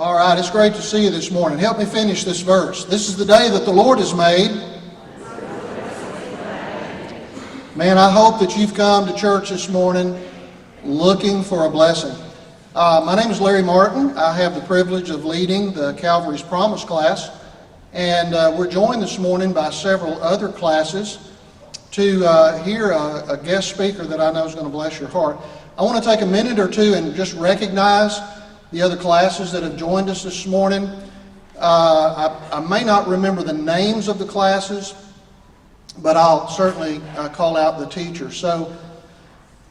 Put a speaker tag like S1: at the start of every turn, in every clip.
S1: All right, it's great to see you this morning. Help me finish this verse. This is the day that the Lord has made. Man, I hope that you've come to church this morning looking for a blessing. My name is Larry Martin. I have the privilege of leading the Calvarys Promise class, and we're joined this morning by several other classes to hear a guest speaker that I know is going to bless your heart. I want to take a minute or two and just recognize the other classes that have joined us this morning. I may not remember the names of the classes, but I'll certainly call out the teachers. So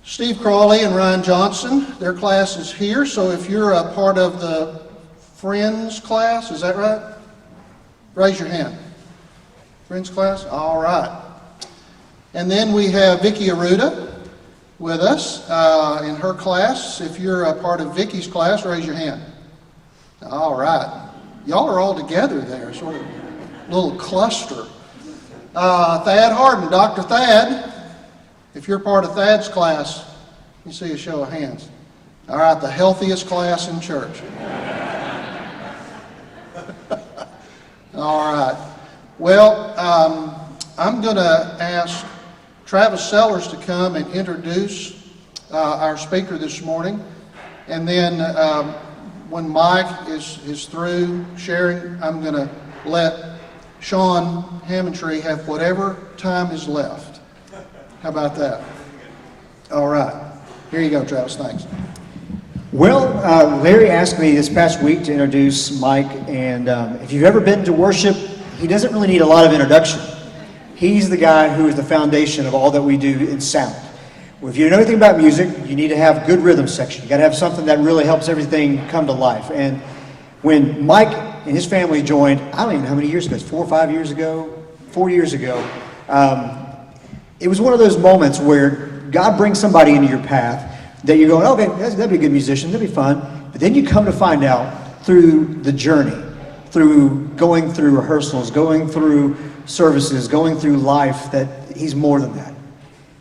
S1: Steve Crawley and Ryan Johnson, their class is here. So if you're a part of the Friends class, is that right? Raise your hand. Friends class? All right. And then we have Vicki Aruda with us in her class. If you're a part of Vicki's class, raise your hand. All right. Y'all are all together there, sort of a little cluster. Thad Harden, Dr. Thad, if you're part of Thad's class, let me see a show of hands. All right, the healthiest class in church. All right. Well, I'm going to ask Travis Sellers to come and introduce our speaker this morning. And then when Mike is through sharing, I'm going to let Sean Hammondtree have whatever time is left. How about that? All right. Here you go, Travis. Thanks.
S2: Well, Larry asked me this past week to introduce Mike, and if you've ever been to worship, he doesn't really need a lot of introduction. He's the guy who is the foundation of all that we do in sound. Well, if you know anything about music, you need to have good rhythm section. You got to have something that really helps everything come to life. And when Mike and his family joined, I don't even know how many years ago, 4 or 5 years ago, 4 years ago, it was one of those moments where God brings somebody into your path that you're going, okay, that'd be a good musician, that'd be fun. But then you come to find out through the journey, through going through rehearsals, going through services, going through life, that he's more than that.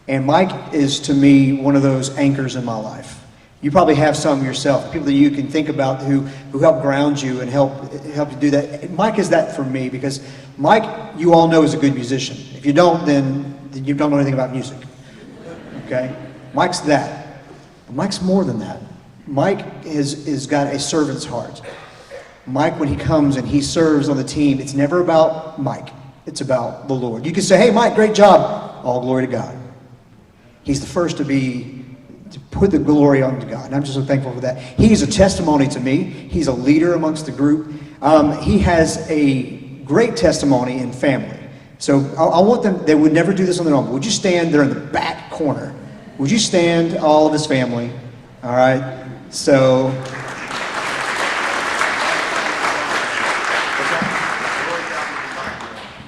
S2: And Mike is, to me, one of those anchors in my life. You probably have some yourself, people that you can think about who help ground you and help you do that. Mike is that for me, because Mike, you all know, is a good musician. If you don't, then you don't know anything about music. Okay? Mike's that. But Mike's more than that. Mike is got a servant's heart. Mike, when he comes and he serves on the team, it's never about Mike. It's about the Lord. You can say, hey, Mike, great job. All glory to God. He's the first to put the glory on to God. And I'm just so thankful for that. He's a testimony to me. He's a leader amongst the group. He has a great testimony in family. So I want them, they would never do this on their own. Would you stand there in the back corner? Would you stand, all of his family? All right. So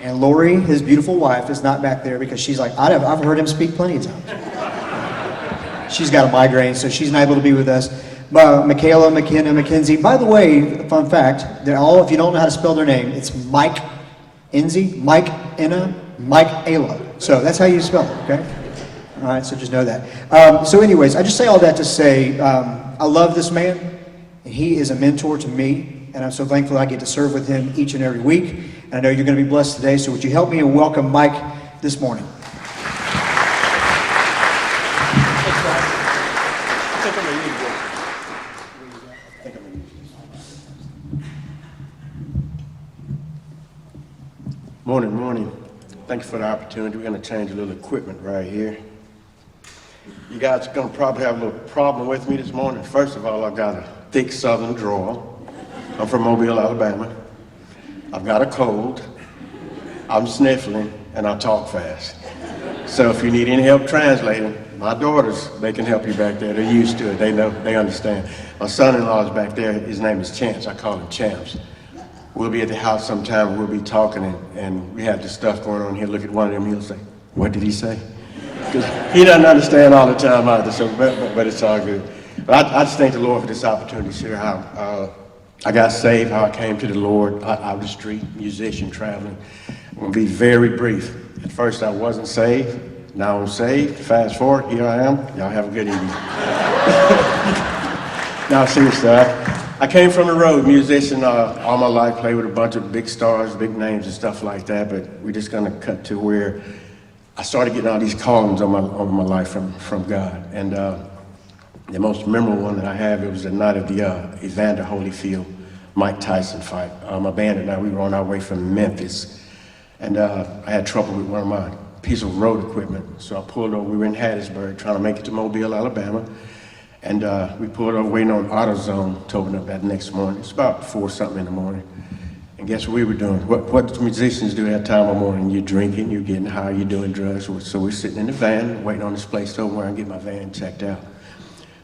S2: and Lori, his beautiful wife, is not back there because she's like, I've heard him speak plenty of times. She's got a migraine, so she's not able to be with us. Michaela, McKenna, Mackenzie. By the way, fun fact, they're all, if you don't know how to spell their name, it's Mike Enzi, Mike Enna, Mike Ayla. So that's how you spell it, okay? All right, so just know that. So anyways, I just say all that to say, I love this man, and he is a mentor to me, and I'm so thankful I get to serve with him each and every week. And I know you're going to be blessed today, so would you help me and welcome Mike this morning?
S3: Morning. Thank you for the opportunity. We're going to change a little equipment right here. You guys are going to probably have a little problem with me this morning. First of all, I've got a thick southern drawl. I'm from Mobile, Alabama. I've got a cold. I'm sniffling, and I talk fast. So if you need any help translating, my daughters, they can help you back there. They're used to it. They know, they understand. My son-in-law is back there. His name is Chance. I call him Champs. We'll be at the house sometime. We'll be talking, and we have this stuff going on here. Look at one of them. He'll say, "What did he say?" Because he doesn't understand all the time either. So, but it's all good. But I just thank the Lord for this opportunity to share how I got saved, how I came to the Lord out of the street, musician, traveling. I'm going to be very brief. At first, I wasn't saved. Now I'm saved. Fast forward, here I am. Y'all have a good evening. Now, seriously, I came from the road, musician all my life, played with a bunch of big stars, big names and stuff like that, but we're just gonna cut to where I started getting all these callings on my life from God. And the most memorable one that I have, it was the night of the Evander Holyfield, Mike Tyson fight. My band and I, we were on our way from Memphis, and I had trouble with one of my piece of road equipment, so I pulled over. We were in Hattiesburg trying to make it to Mobile, Alabama. And we pulled over waiting on AutoZone to open up that next morning. It's about 4-something in the morning. And guess what we were doing? What musicians do that time of morning? You're drinking, you're getting high, you're doing drugs. So we're sitting in the van waiting on this place to open where I can get my van checked out.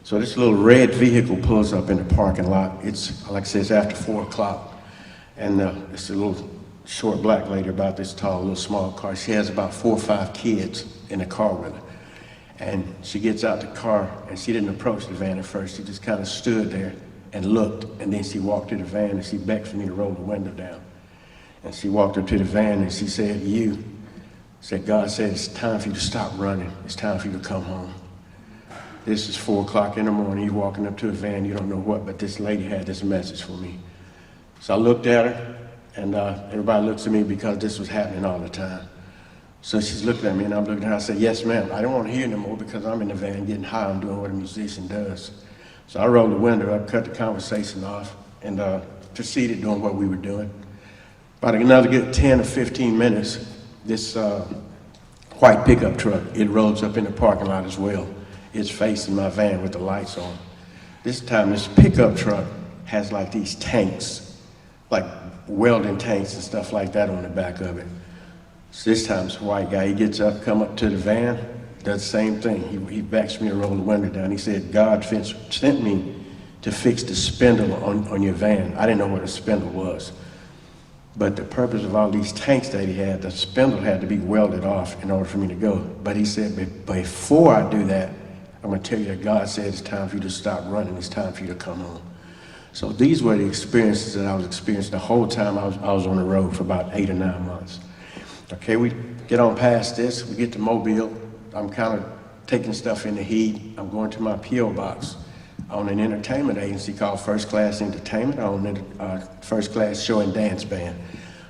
S3: So this little red vehicle pulls up in the parking lot. It's, like I said, it's after 4 o'clock. And it's a little short black lady, about this tall, little small car. She has about 4 or 5 kids in the car with her. And she gets out the car, and she didn't approach the van at first. She just kind of stood there and looked, and then she walked to the van, and she begged for me to roll the window down. And she walked up to the van, and she said, God said, it's time for you to stop running. It's time for you to come home. This is 4 o'clock in the morning. You're walking up to a van, you don't know what, but this lady had this message for me. So I looked at her, and everybody looks at me because this was happening all the time. So she's looking at me, and I'm looking at her. I said, yes, ma'am. I don't want to hear no more because I'm in the van getting high. I'm doing what a musician does. So I rolled the window up, cut the conversation off, and proceeded doing what we were doing. About another good 10 or 15 minutes, this white pickup truck, it rolls up in the parking lot as well. It's facing my van with the lights on. This time, this pickup truck has like these tanks, like welding tanks and stuff like that on the back of it. So this time, it's a white guy. He gets up, come up to the van, does the same thing. He backs me and roll the window down. He said, God sent me to fix the spindle on your van. I didn't know what a spindle was. But the purpose of all these tanks that he had, the spindle had to be welded off in order for me to go. But he said, before I do that, I'm going to tell you that God said it's time for you to stop running. It's time for you to come home. So these were the experiences that I was experiencing the whole time I was on the road for about 8 or 9 months. Okay, we get on past this, we get to Mobile. I'm kind of taking stuff in the heat. I'm going to my P.O. box. I own an entertainment agency called First Class Entertainment. I own a First Class Show and Dance Band.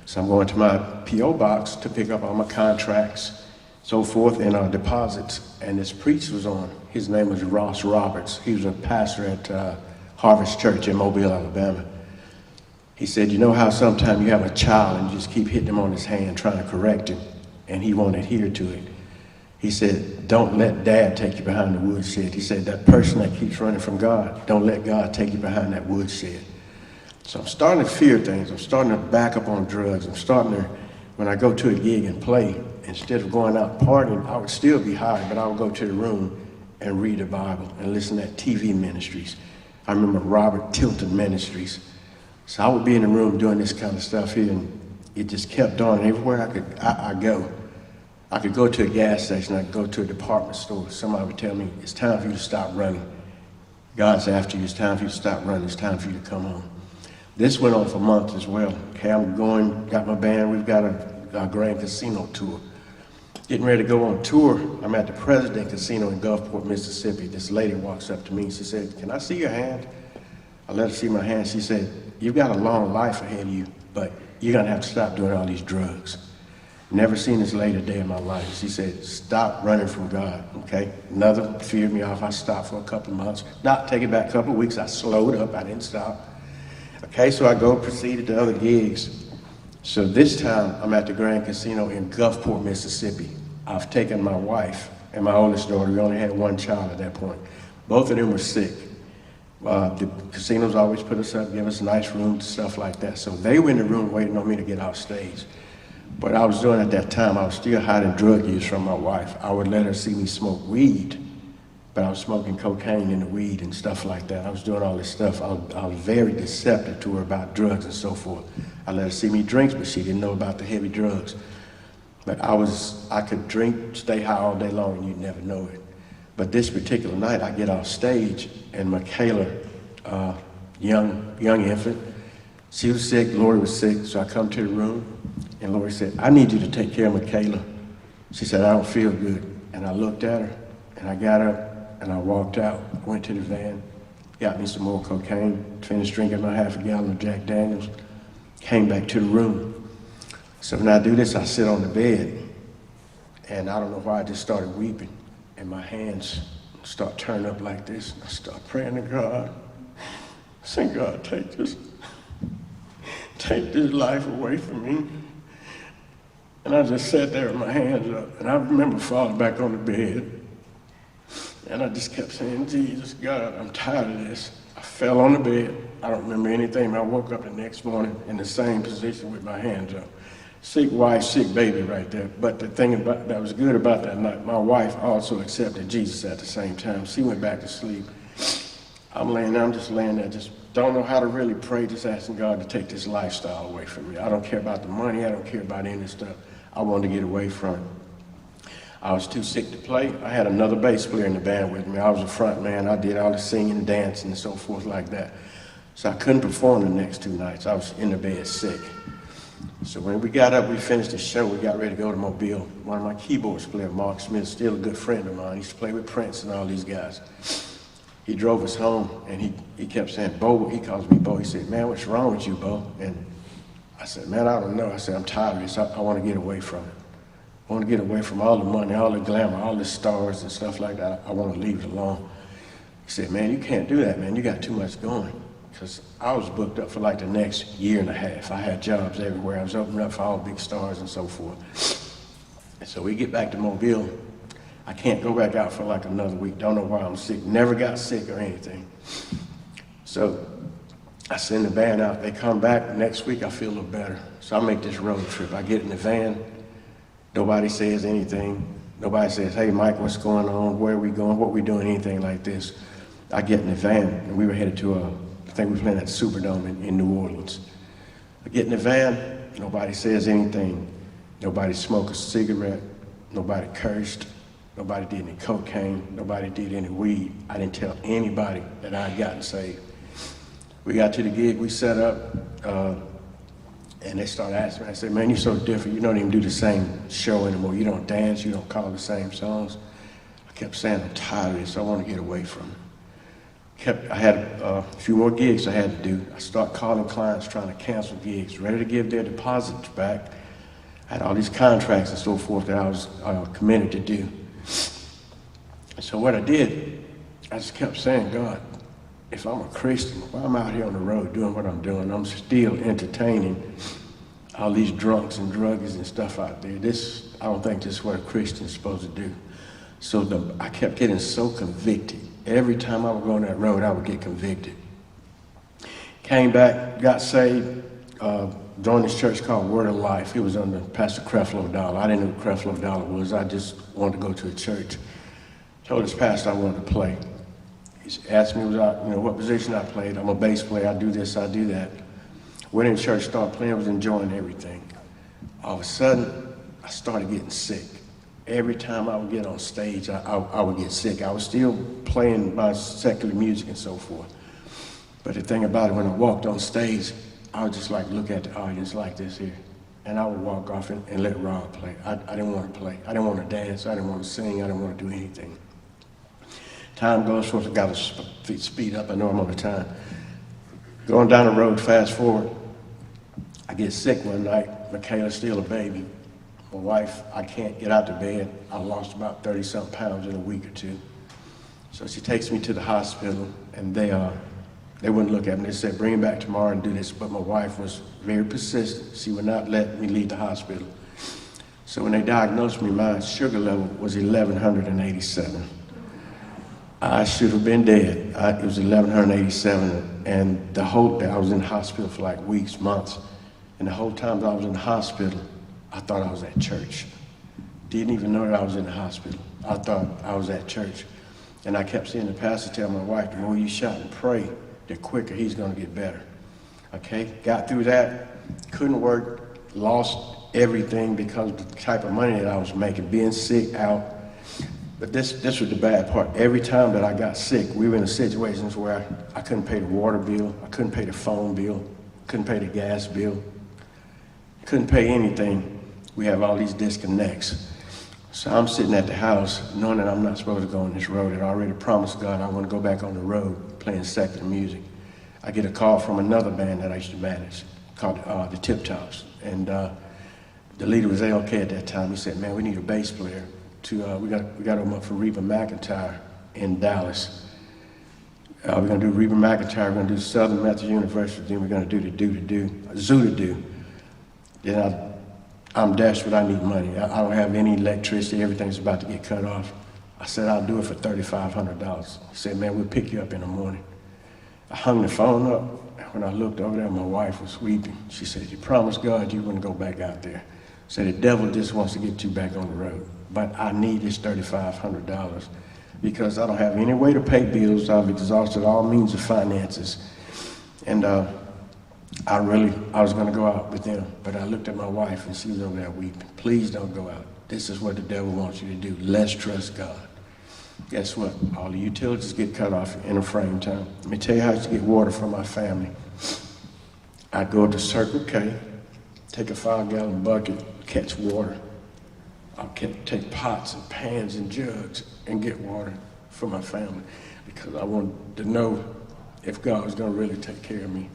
S3: So I'm going to my P.O. box to pick up all my contracts, so forth, and deposits. And this priest was on. His name was Ross Roberts. He was a pastor at Harvest Church in Mobile, Alabama. He said, you know how sometimes you have a child and you just keep hitting him on his hand trying to correct him, and he won't adhere to it. He said, don't let dad take you behind the woodshed. He said, that person that keeps running from God, don't let God take you behind that woodshed. So I'm starting to fear things. I'm starting to back up on drugs. I'm starting to, when I go to a gig and play, instead of going out partying, I would still be high, but I would go to the room and read the Bible and listen to TV ministries. I remember Robert Tilton Ministries. So I would be in the room doing this kind of stuff here, and it just kept on. And everywhere I go, I could go to a gas station, I could go to a department store. Somebody would tell me, it's time for you to stop running. God's after you. It's time for you to stop running. It's time for you to come home. This went on for months as well. Okay, I'm going, got my band. We've got a Grand Casino tour. Getting ready to go on tour. I'm at the President Casino in Gulfport, Mississippi. This lady walks up to me and she said, can I see your hand? I let her see my hand. She said, you've got a long life ahead of you, but you're gonna have to stop doing all these drugs. Never seen this lady a day in my life. She said, stop running from God, okay? Another feared me off. I stopped for a couple of months. Not take it back a couple of weeks. I slowed up, I didn't stop. Okay, so I proceeded to other gigs. So this time, I'm at the Grand Casino in Gulfport, Mississippi. I've taken my wife and my oldest daughter. We only had one child at that point. Both of them were sick. The casinos always put us up, give us nice rooms, stuff like that. So they were in the room waiting on me to get off stage. What I was doing at that time, I was still hiding drug use from my wife. I would let her see me smoke weed, but I was smoking cocaine in the weed and stuff like that. I was doing all this stuff. I was very deceptive to her about drugs and so forth. I let her see me drink, but she didn't know about the heavy drugs. But I could drink, stay high all day long, and you'd never know it. But this particular night, I get off stage, and Michaela, young infant, she was sick, Lori was sick, so I come to the room, and Lori said, I need you to take care of Michaela. She said, I don't feel good. And I looked at her, and I got up, and I walked out, went to the van, got me some more cocaine, finished drinking my half a gallon of Jack Daniels, came back to the room. So when I do this, I sit on the bed, and I don't know why I just started weeping, and my hands start turning up like this, and I start praying to God. I say, God, take this life away from me. And I just sat there with my hands up, and I remember falling back on the bed, and I just kept saying, Jesus, God, I'm tired of this. I fell on the bed. I don't remember anything. I woke up the next morning in the same position with my hands up. Sick wife, sick baby right there. But the thing that was good about that night, my wife also accepted Jesus at the same time. She went back to sleep. I'm just laying there, just don't know how to really pray, just asking God to take this lifestyle away from me. I don't care about the money. I don't care about any of this stuff. I wanted to get away from it. I was too sick to play. I had another bass player in the band with me. I was a front man. I did all the singing and dancing and so forth like that. So I couldn't perform the next 2 nights. I was in the bed sick. So when we got up, we finished the show, we got ready to go to Mobile. One of my keyboards players, Mark Smith, still a good friend of mine. He used to play with Prince and all these guys. He drove us home, and he kept saying, Bo, he calls me Bo. He said, man, what's wrong with you, Bo? And I said, man, I don't know. I said, I'm tired of this. I want to get away from it. I want to get away from all the money, all the glamour, all the stars and stuff like that. I want to leave it alone. He said, man, you can't do that, man. You got too much going. Because I was booked up for like the next year and a half. I had jobs everywhere. I was opening up for all big stars and so forth. And so we get back to Mobile. I can't go back out for like another week. Don't know why I'm sick. Never got sick or anything. So I send the band out. They come back. Next week I feel a little better. So I make this road trip. I get in the van. Nobody says anything. Nobody says, hey, Mike, what's going on? Where are we going? What are we doing? Anything like this. I get in the van, and we were headed to I think we were playing at the Superdome in New Orleans. I get in the van. Nobody says anything. Nobody smoked a cigarette. Nobody cursed. Nobody did any cocaine. Nobody did any weed. I didn't tell anybody that I had gotten saved. We got to the gig, we set up, and they started asking me, I said, man, you're so different. You don't even do the same show anymore. You don't dance, you don't call the same songs. I kept saying, I'm tired of this, I want to get away from it. I had a few more gigs I had to do. I started calling clients trying to cancel gigs, ready to give their deposits back. I had all these contracts and so forth that I was committed to do. And so what I did, I just kept saying, God, if I'm a Christian, why am I out here on the road doing what I'm doing? I'm still entertaining all these drunks and druggies and stuff out there. I don't think this is what a Christian is supposed to do. So I kept getting so convicted. Every time I would go on that road, I would get convicted. Came back, got saved, joined this church called Word of Life. It was under Pastor Creflo Dollar. I didn't know who Creflo Dollar was. I just wanted to go to a church. Told this pastor I wanted to play. He asked me what position I played. I'm a bass player. I do this, I do that. Went in church, started playing, was enjoying everything. All of a sudden, I started getting sick. Every time I would get on stage, I would get sick. I was still playing my secular music and so forth. But the thing about it, when I walked on stage, I would just look at the audience like this here. And I would walk off and let Rob play. I didn't want to play. I didn't want to dance. I didn't want to sing. I didn't want to do anything. Time goes forth, I got to speed up. I know I'm on the time. Going down the road, fast forward. I get sick one night. Michaela's still a baby. My wife, I can't get out of bed. I lost about 30-something pounds in a week or two. So she takes me to the hospital, and they wouldn't look at me. They said, bring him back tomorrow and do this. But my wife was very persistent. She would not let me leave the hospital. So when they diagnosed me, my sugar level was 1,187. I should have been dead. It was 1,187, and I was in the hospital for like weeks, months. And the whole time I was in the hospital, I thought I was at church. Didn't even know that I was in the hospital. I thought I was at church. And I kept seeing the pastor tell my wife, the more you shout and pray, the quicker he's gonna get better. Okay, got through that, couldn't work, lost everything because of the type of money that I was making, being sick out. But this was the bad part. Every time that I got sick, we were in situations where I couldn't pay the water bill, I couldn't pay the phone bill, couldn't pay the gas bill, couldn't pay anything. We have all these disconnects. So I'm sitting at the house knowing that I'm not supposed to go on this road. I'd already promised God I want to go back on the road. playing secular music. I get a call from another band that I used to manage called the Tip Tops. And the leader was ALK at that time. He said, man, we need a bass player. We got them up for Reba McEntire in Dallas. We're going to do Reba McEntire, we're going to do Southern Methodist University, then we're going to do Zoo-to-Do. Then I'm desperate, I need money. I don't have any electricity, everything's about to get cut off. I said, I'll do it for $3,500. He said, man, we'll pick you up in the morning. I hung the phone up. When I looked over there, my wife was weeping. She said, you promised God you wouldn't go back out there. I said, the devil just wants to get you back on the road. But I need this $3,500 because I don't have any way to pay bills. I've exhausted all means of finances. And I was going to go out with them, but I looked at my wife and she was over there weeping. Please don't go out. This is what the devil wants you to do. Let's trust God. Guess what? All the utilities get cut off in a frame time. Let me tell you how I used to get water for my family. I'd go to Circle K, take a 5-gallon bucket, catch water. I'll take pots and pans and jugs and get water for my family because I wanted to know if God was going to really take care of me.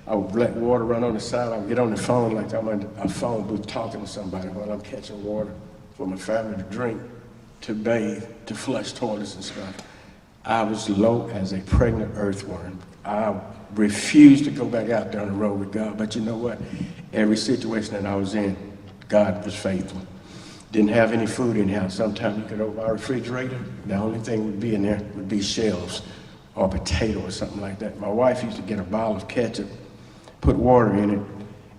S3: I would let water run on the side. I would get on the phone like I'm in a phone booth talking to somebody while I'm catching water for my family to drink, to bathe, to flush toilets and stuff. I was low as a pregnant earthworm. I refused to go back out there on the road with God. But you know what? Every situation that I was in, God was faithful. Didn't have any food in the house. Sometimes you could open our refrigerator. The only thing would be in there would be shells or potato or something like that. My wife used to get a bottle of ketchup, put water in it,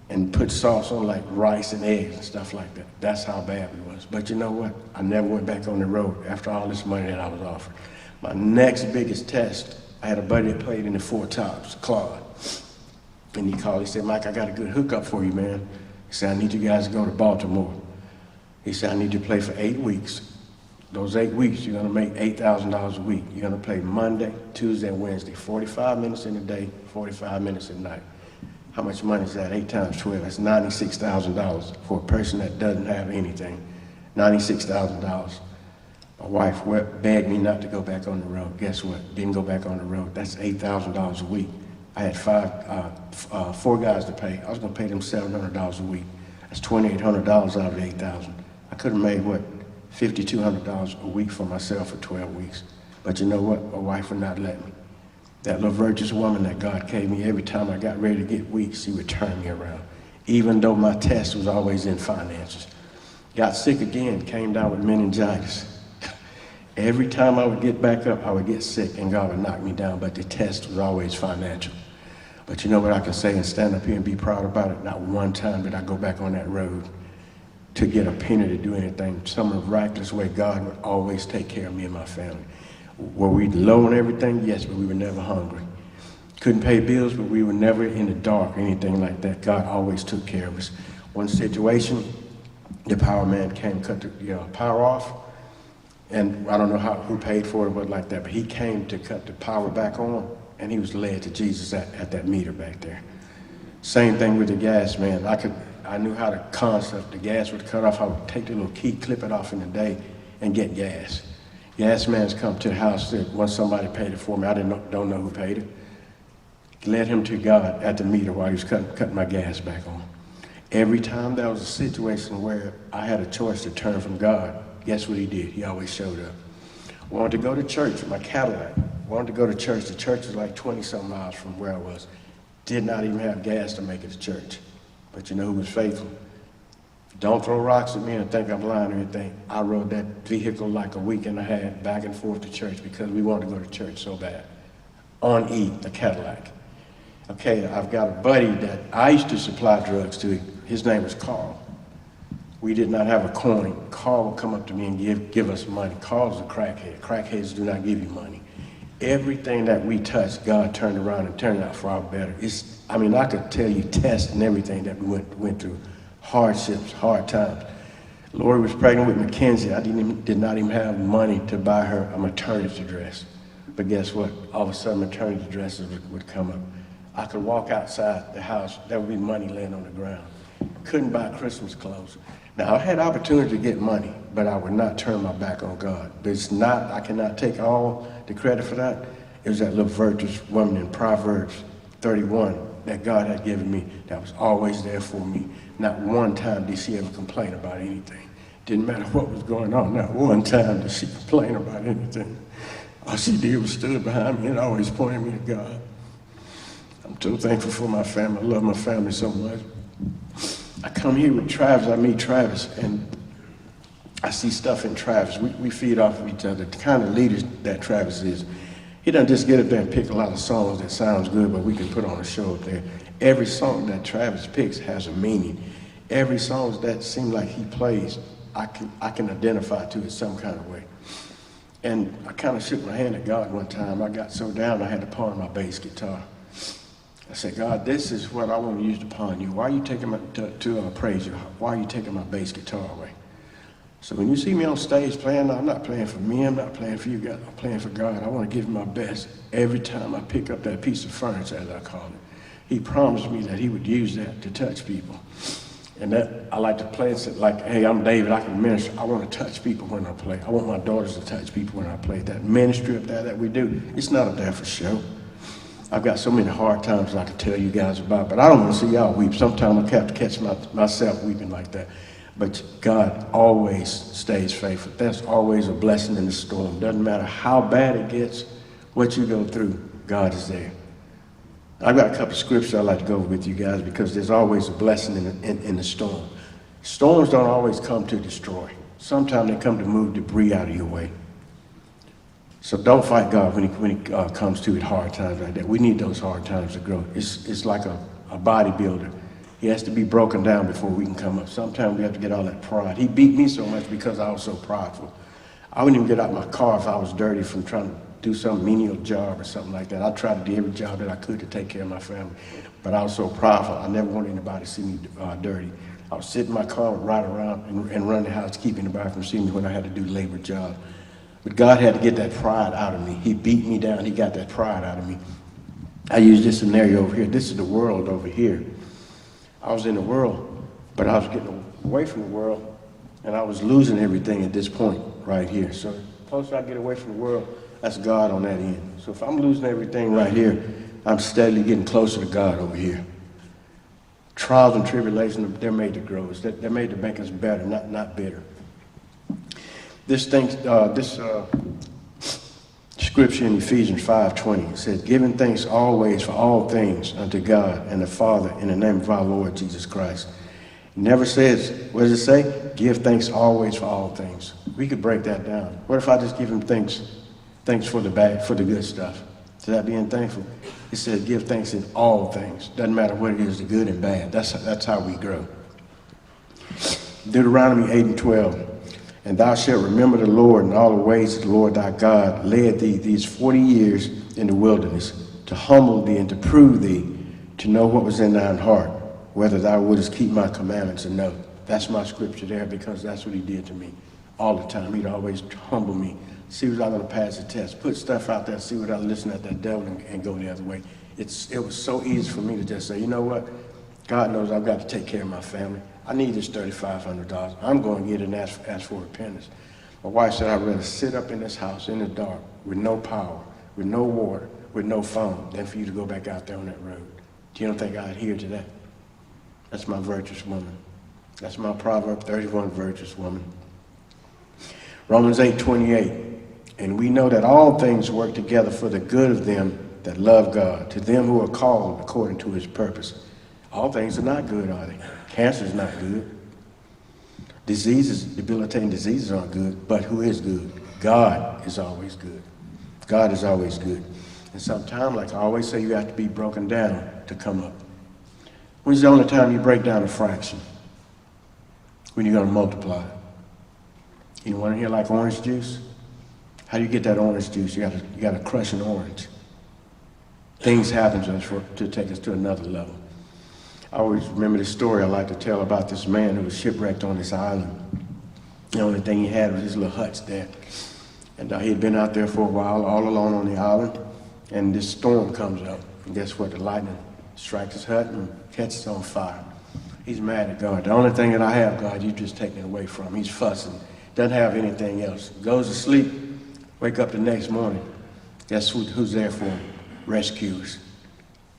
S3: and put sauce on like rice and eggs and stuff like that. That's how bad it was. But you know what? I never went back on the road after all this money that I was offered. My next biggest test, I had a buddy that played in the Four Tops, Claude. And he called, he said, Mike, I got a good hookup for you, man. He said, I need you guys to go to Baltimore. He said, I need you to play for 8 weeks. Those 8 weeks, you're gonna make $8,000 a week. You're gonna play Monday, Tuesday, and Wednesday, 45 minutes in the day, 45 minutes at night. How much money is that? 8 times 12, that's $96,000 for a person that doesn't have anything. $96,000. My wife begged me not to go back on the road. Guess what? Didn't go back on the road. That's $8,000 a week. I had 4 guys to pay. I was gonna pay them $700 a week. That's $2,800 out of $8,000. I could have made, what, $5,200 a week for myself for 12 weeks. But you know what? My wife would not let me. That little virtuous woman that God gave me, every time I got ready to get weak, she would turn me around. Even though my test was always in finances. Got sick again, came down with meningitis. Every time I would get back up, I would get sick and God would knock me down, but the test was always financial. But you know what I can say and stand up here and be proud about it? Not one time did I go back on that road to get a penny to do anything. Some miraculous way God would always take care of me and my family. Were we low on everything? Yes, but we were never hungry. Couldn't pay bills, but we were never in the dark or anything like that. God always took care of us. One situation, the power man came, cut the power off, and I don't know who paid for it or what like that, but he came to cut the power back on, and he was led to Jesus at that meter back there. Same thing with the gas man. I knew how to concept. The gas would cut off. I would take the little key, clip it off in the day, and get gas. Gas man's come to the house. Said, once somebody paid it for me, I don't know who paid it. Led him to God at the meter while he was cutting my gas back on. Every time there was a situation where I had a choice to turn from God, guess what he did? He always showed up. Wanted to go to church with my Cadillac. Wanted to go to church. The church was like 20-some miles from where I was. Did not even have gas to make it to church. But you know who was faithful? Don't throw rocks at me and think I'm lying or anything. I rode that vehicle like a week and a half back and forth to church because we wanted to go to church so bad. On E, the Cadillac. Okay, I've got a buddy that I used to supply drugs to. His name was Carl. We did not have a coin. Carl would come up to me and give us money. Carl's a crackhead. Crackheads do not give you money. Everything that we touched, God turned around and turned out for our better. I could tell you tests and everything that we went through. Hardships, hard times. Lori was pregnant with Mackenzie. I did not even have money to buy her a maternity dress. But guess what? All of a sudden, maternity dresses would come up. I could walk outside the house. There would be money laying on the ground. Couldn't buy Christmas clothes. Now, I had opportunity to get money, but I would not turn my back on God. But I cannot take all the credit for that. It was that little virtuous woman in Proverbs 31 that God had given me that was always there for me. Not one time did she ever complain about anything. Didn't matter what was going on, not one time did she complain about anything. All she did was stood behind me and always pointed me to God. I'm so thankful for my family. I love my family so much. I come here with Travis, I meet Travis, and I see stuff in Travis. We feed off of each other. The kind of leader that Travis is, he doesn't just get up there and pick a lot of songs that sounds good, but we can put on a show up there. Every song that Travis picks has a meaning. Every song that seems like he plays, I can identify to it some kind of way. And I kind of shook my hand at God one time. I got so down I had to pawn my bass guitar. I said, God, this is what I want to use to pawn you. Why are you taking my, to praise you? Why are you taking my bass guitar away? So when you see me on stage playing, I'm not playing for me, I'm not playing for you guys, I'm playing for God. I want to give him my best every time I pick up that piece of furniture, as I call it. He promised me that he would use that to touch people. And that I like to play it like, hey, I'm David, I can minister. I want to touch people when I play. I want my daughters to touch people when I play. That ministry up there that we do, it's not up there for show. I've got so many hard times I could tell you guys about, but I don't want to see y'all weep. Sometimes I have to catch myself weeping like that. But God always stays faithful. There's always a blessing in the storm. Doesn't matter how bad it gets, what you go through, God is there. I've got a couple of scriptures I'd like to go over with you guys because there's always a blessing in the storm. Storms don't always come to destroy. Sometimes they come to move debris out of your way. So don't fight God when he comes to it hard times like that. We need those hard times to grow. It's like a bodybuilder. He has to be broken down before we can come up. Sometimes we have to get all that pride. He beat me so much because I was so prideful. I wouldn't even get out my car if I was dirty from trying to do some menial job or something like that. I tried to do every job that I could to take care of my family. But I was so prideful, I never wanted anybody to see me dirty. I would sit in my car and ride around and run the house, keeping anybody from seeing me when I had to do labor jobs. But God had to get that pride out of me. He beat me down. He got that pride out of me. I use this scenario over here. This is the world over here. I was in the world, but I was getting away from the world, and I was losing everything at this point right here. So the closer I get away from the world, that's God on that end. So if I'm losing everything right here, I'm steadily getting closer to God over here. Trials and tribulations, they're made to grow. They're made to make us better, not bitter. This scripture in Ephesians 5:20 says, giving thanks always for all things unto God and the Father in the name of our Lord Jesus Christ. It never says, what does it say? Give thanks always for all things. We could break that down. What if I just give him thanks for the bad, for the good stuff? Is that being thankful? It says give thanks in all things. Doesn't matter what it is, the good and bad. That's how we grow. Deuteronomy 8:12. And thou shalt remember the Lord in all the ways that the Lord thy God led thee these 40 years in the wilderness, to humble thee and to prove thee, to know what was in thine heart, whether thou wouldest keep my commandments or no. That's my scripture there because that's what he did to me all the time. He'd always humble me, see was I going to pass the test, put stuff out there, see what I listen at that devil and go the other way. It was so easy for me to just say, you know what? God knows I've got to take care of my family. I need this $3,500. I'm going to get it and ask for repentance. My wife said I'd rather sit up in this house in the dark with no power, with no water, with no phone, than for you to go back out there on that road. Do you don't think I'd adhere to that? That's my virtuous woman. That's my Proverb 31 virtuous woman. Romans 8:28. And we know that all things work together for the good of them that love God, to them who are called according to his purpose. All things are not good, are they? Cancer is not good. Diseases, debilitating diseases aren't good, but who is good? God is always good. God is always good. And sometimes, like I always say, you have to be broken down to come up. When's the only time you break down a fraction? When you're going to multiply it. You want to hear like orange juice? How do you get that orange juice? You got to crush an orange. Things happen to us to take us to another level. I always remember this story I like to tell about this man who was shipwrecked on this island. The only thing he had was his little huts there. And he had been out there for a while, all alone on the island. And this storm comes up. And guess what? The lightning strikes his hut and catches on fire. He's mad at God. The only thing that I have, God, you've just taken it away from him. He's fussing. Doesn't have anything else. Goes to sleep, wake up the next morning. Guess who's there for him? Rescuers.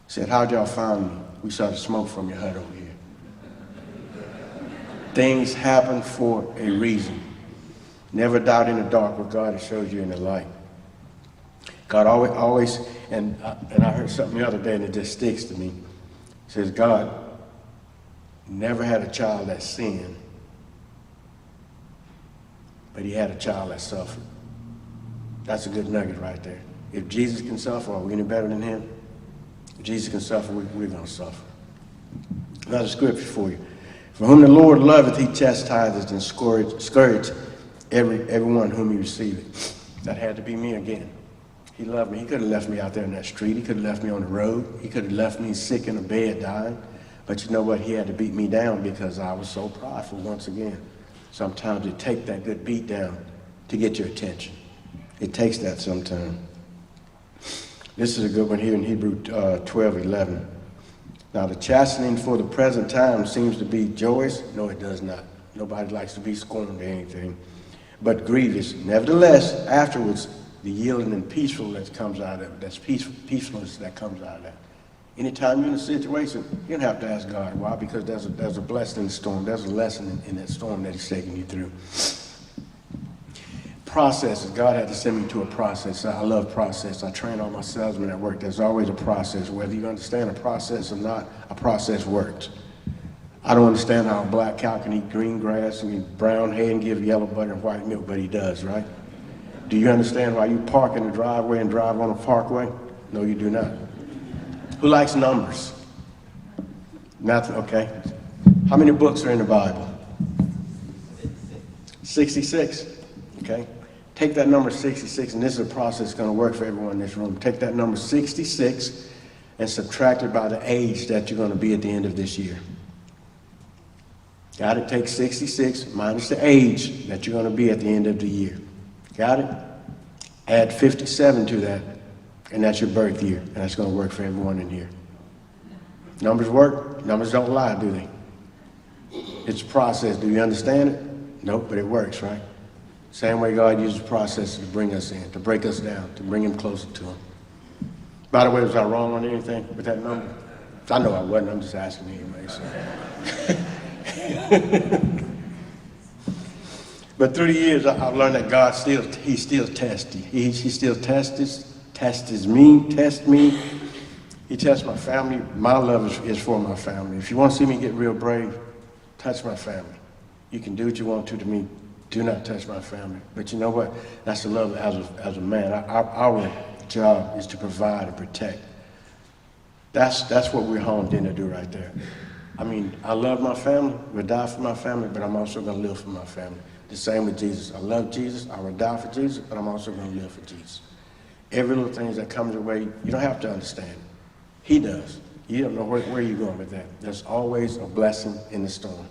S3: Said, how'd y'all find me? We saw the smoke from your hut over here. Things happen for a reason. Never doubt in the dark what God has showed you in the light. God always, and I heard something the other day and it just sticks to me. It says, God never had a child that sinned, but he had a child that suffered. That's a good nugget right there. If Jesus can suffer, are we any better than him? If Jesus can suffer, we're going to suffer. Another scripture for you. For whom the Lord loveth, he chastiseth and scourgeth everyone whom he receiveth. That had to be me again. He loved me. He could have left me out there in that street. He could have left me on the road. He could have left me sick in a bed dying. But you know what? He had to beat me down because I was so prideful once again. Sometimes it takes that good beat down to get your attention. It takes that sometimes. This is a good one here in Hebrew 12:11. Now the chastening for the present time seems to be joyous. No, it does not. Nobody likes to be scorned or anything. But grievous. Nevertheless, afterwards, the yielding and peacefulness that comes out of it. That's peacefulness that comes out of that. Anytime you're in a situation, you don't have to ask God why, because there's a blessing in the storm. There's a lesson in that storm that he's taking you through. Processes. God had to send me to a process. I love process. I train all my salesmen at work. There's always a process. Whether you understand a process or not, a process works. I don't understand how a black cow can eat green grass and eat brown hay and give yellow butter and white milk, but he does, right? Do you understand why you park in the driveway and drive on a parkway? No, you do not. Who likes numbers? Nothing, okay. How many books are in the Bible? 66, okay. Take that number 66, and this is a process that's going to work for everyone in this room. Take that number 66 and subtract it by the age that you're going to be at the end of this year. Got it? Take 66 minus the age that you're going to be at the end of the year. Got it? Add 57 to that, and that's your birth year, and that's going to work for everyone in here. Numbers work. Numbers don't lie, do they? It's a process. Do you understand it? Nope, but it works, right? Same way God uses processes to bring us in, to break us down, to bring him closer to him. By the way, was I wrong on anything with that number? I know I wasn't. I'm just asking anyway. So. But through the years, I've learned that God he still tests. He still tests me. He tests my family. My love is for my family. If you want to see me get real brave, touch my family. You can do what you want to me. Do not touch my family. But you know what? That's the love as a man. Our job is to provide and protect. That's what we're honed in to do right there. I mean, I love my family, would die for my family, but I'm also going to live for my family. The same with Jesus. I love Jesus, I would die for Jesus, but I'm also going to live for Jesus. Every little thing that comes your way, you don't have to understand. He does. You don't know where you're going with that. There's always a blessing in the storm.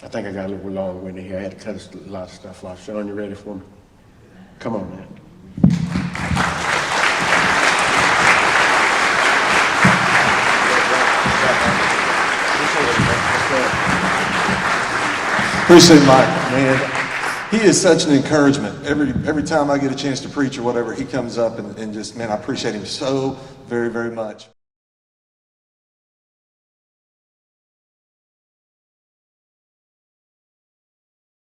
S3: I think I got a little long-winded here. I had to cut a lot of stuff off. Sean, you ready for me? Come on, man.
S4: Appreciate Mike, man. He is such an encouragement. Every time I get a chance to preach or whatever, he comes up and just, man, I appreciate him so very, very much.